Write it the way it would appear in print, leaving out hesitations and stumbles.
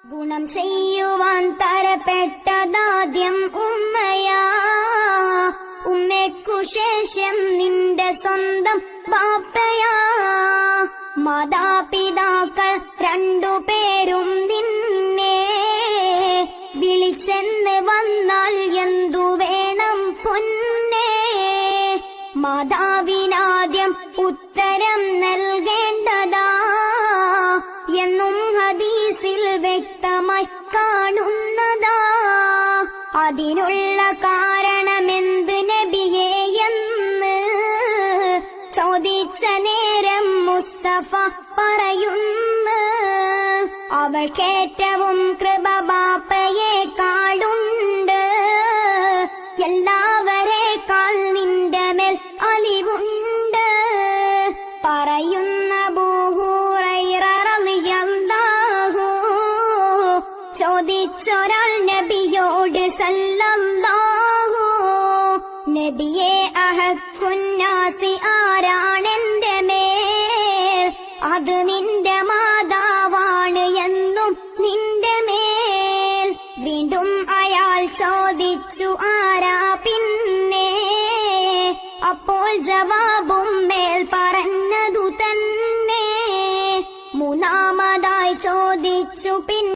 ഗുണം ചെയ്യുവാൻ തരപ്പെട്ടതാദ്യം ഉമ്മയാ. ഉമ്മയ്ക്കു ശേഷം നിന്റെ സ്വന്തം ബാപ്പയാ. മാതാപിതാക്കൾ രണ്ടുപേരും നിന്നെ വിളിച്ചെന്ന് വന്നാൽ എന്തു വേണം പൊന്നേ. മാതാവിനാദ്യം ഉത്തരം നൽകേണ്ടതാ എന്നും ഹദീസിൽ വ്യക്തമായി കാണുന്നതാ. അതിനുള്ള കാരണമെന്ത് നബിയേ എന്ന് ചോദിച്ച നേരം മുസ്തഫ പറയുന്നു, അവൾക്കേറ്റവും കൃപ ബാപ്പയെക്കാളുണ്ട്. എല്ലാവരേക്കാൾ നിന്റെ മേൽ അലിവുണ്ട്. പറയുന്ന അബൂ ഹുറൈറ റളിയല്ലാഹു ചോദിച്ചൊരാൾ നബിയോട് സല്ലല്ലാഹു, നബിയെ അഹഖുന്നാസി ആരാണെന്റെ മേൽ? അത് നിന്റെ മാതാവാണ് എന്നും നിന്റെ മേൽ. വീണ്ടും അയാൾ ചോദിച്ചു, ആരാ പിന്നെ? അപ്പോൾ ജവാബും